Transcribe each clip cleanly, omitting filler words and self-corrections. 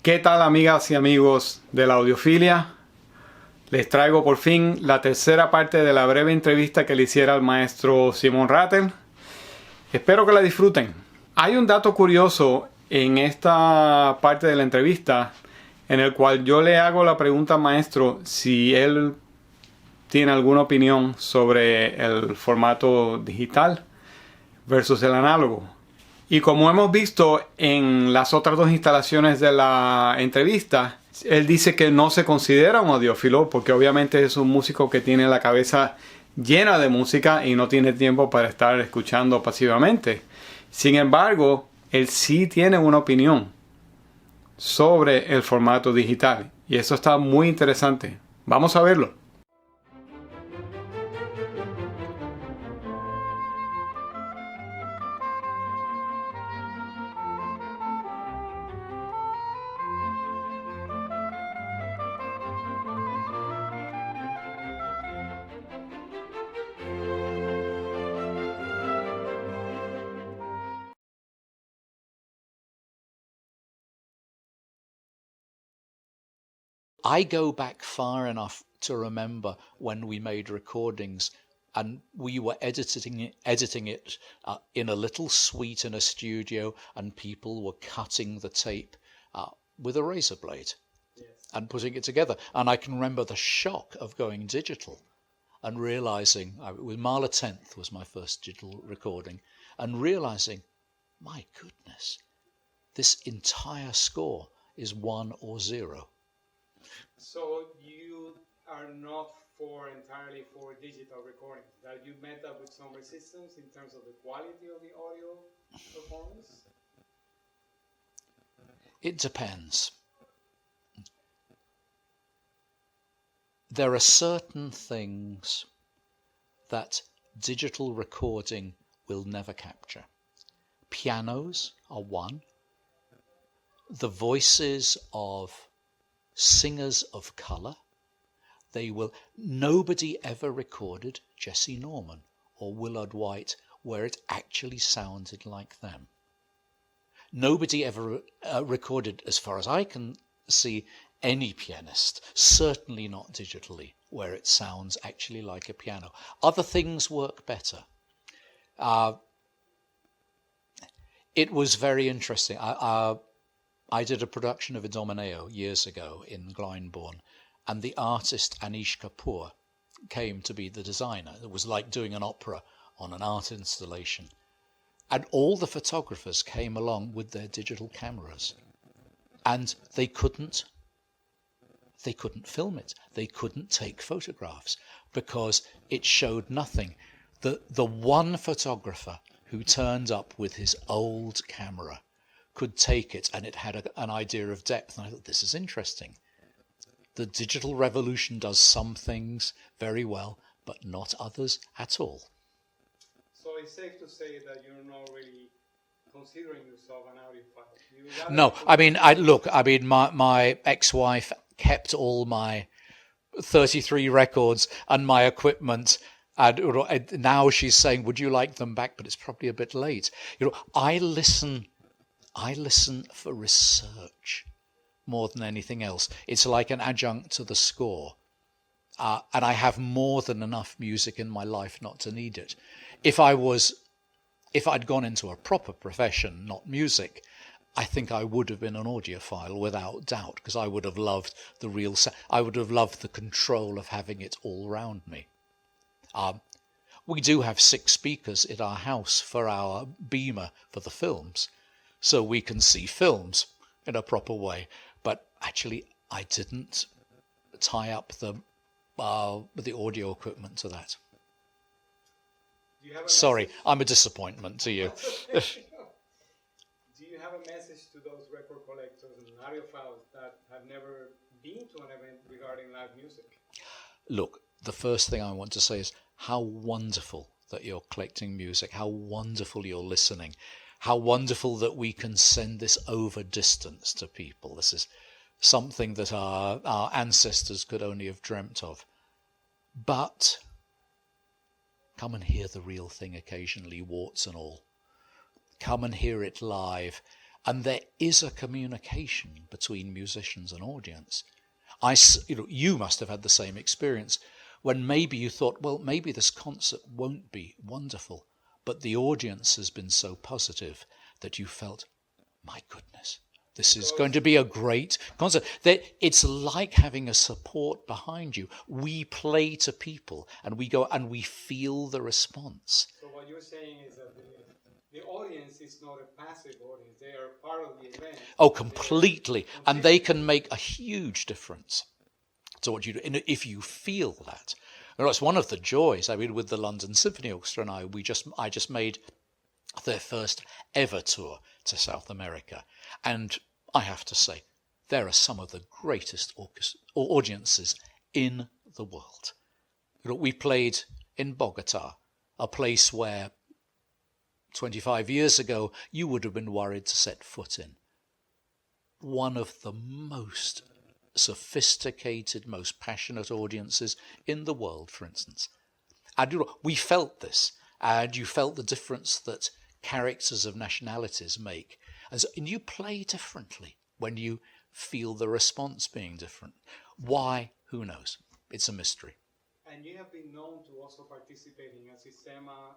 ¿Qué tal, amigas y amigos de la audiofilia? Les traigo por fin la tercera parte de la breve entrevista que le hiciera al maestro Simon Rattle. Espero que la disfruten. Hay un dato curioso en esta parte de la entrevista en el cual yo le hago la pregunta al maestro si él tiene alguna opinión sobre el formato digital versus el análogo. Y como hemos visto en las otras dos instalaciones de la entrevista, él dice que no se considera un audiófilo porque obviamente es un músico que tiene la cabeza llena de música y no tiene tiempo para estar escuchando pasivamente. Sin embargo, él sí tiene una opinión sobre el formato digital y eso está muy interesante. Vamos a verlo. I go back far enough to remember when we made recordings and we were editing it in a little suite in a studio, and people were cutting the tape with a razor blade. Yes. And putting it together. And I can remember the shock of going digital and realizing, with Mahler 10th was my first digital recording, and realizing, my goodness, this entire score is 1 or 0. So you are not entirely for digital recordings. That you met that with some resistance in terms of the quality of the audio performance? It depends. There are certain things that digital recording will never capture. Pianos are one. The voices of singers of colour. Nobody ever recorded Jesse Norman or Willard White where it actually sounded like them. Nobody ever recorded, as far as I can see, any pianist, certainly not digitally, where it sounds actually like a piano. Other things work better. It was very interesting. I did a production of Idomeneo years ago in Glyndebourne, and the artist Anish Kapoor came to be the designer. It was like doing an opera on an art installation. And all the photographers came along with their digital cameras, and they couldn't film it. They couldn't take photographs because it showed nothing. The one photographer who turned up with his old camera could take it, and it had an idea of depth. And I thought, this is interesting. The digital revolution does some things very well, but not others at all. So it's safe to say that you're not really considering yourself an audiophile. No, my ex-wife kept all my 33 records and my equipment. And now she's saying, would you like them back? But it's probably a bit late. I listen for research more than anything else. It's like an adjunct to the score. And I have more than enough music in my life not to need it. If I'd gone into a proper profession, not music, I think I would have been an audiophile without doubt, because I would have loved I would have loved the control of having it all round me. We do have 6 speakers in our house for our beamer for the films, so we can see films in a proper way. But actually, I didn't tie up the audio equipment to that. Sorry, I'm a disappointment to you. Do you have a message to those record collectors and audiophiles that have never been to an event regarding live music? Look, the first thing I want to say is how wonderful that you're collecting music, how wonderful you're listening, how wonderful that we can send this over distance to people. This is something that our ancestors could only have dreamt of. But come and hear the real thing occasionally, warts and all. Come and hear it live. And there is a communication between musicians and audience. You must have had the same experience when maybe you thought, well, maybe this concert won't be wonderful, but the audience has been so positive that you felt, my goodness, this is going to be a great concert. It's like having a support behind you. We play to people and we go and we feel the response. So what you're saying is that the audience is not a passive audience. They are part of the event. Oh, completely. And they can make a huge difference to what you do. And if you feel that. And it's one of the joys. I mean, with the London Symphony Orchestra and I just made their first ever tour to South America. And I have to say, there are some of the greatest audiences in the world. We played in Bogota, a place where 25 years ago you would have been worried to set foot in. One of the most sophisticated, most passionate audiences in the world, for instance. And we felt this, and you felt the difference that characters of nationalities make. And you play differently when you feel the response being different. Why? Who knows? It's a mystery. And you have been known to also participate in a sistema.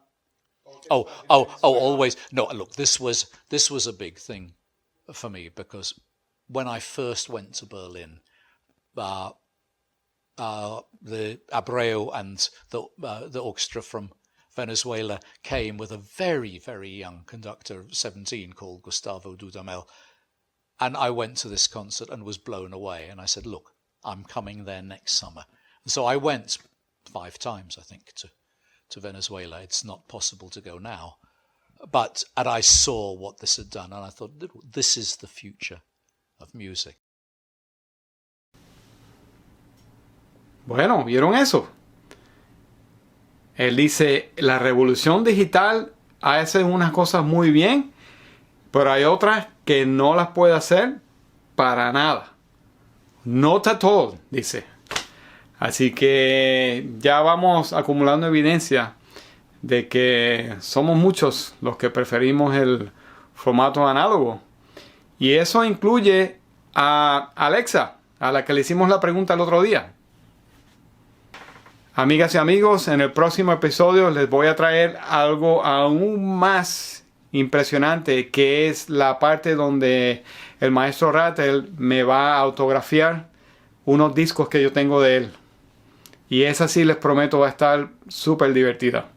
Always. No, look, this was a big thing for me because when I first went to Berlin, the Abreu and the orchestra from Venezuela came with a very, very young conductor of 17 called Gustavo Dudamel. And I went to this concert and was blown away. And I said, look, I'm coming there next summer. And so I went 5 times, I think, to Venezuela. It's not possible to go now. And I saw what this had done. And I thought, this is the future of music. Bueno, ¿vieron eso? Él dice, la revolución digital hace unas cosas muy bien, pero hay otras que no las puede hacer para nada. Not at all, dice. Así que ya vamos acumulando evidencia de que somos muchos los que preferimos el formato análogo. Y eso incluye a Alexa, a la que le hicimos la pregunta el otro día. Amigas y amigos, en el próximo episodio les voy a traer algo aún más impresionante, que es la parte donde el maestro Rattle me va a autografiar unos discos que yo tengo de él. Y esa sí les prometo va a estar súper divertida.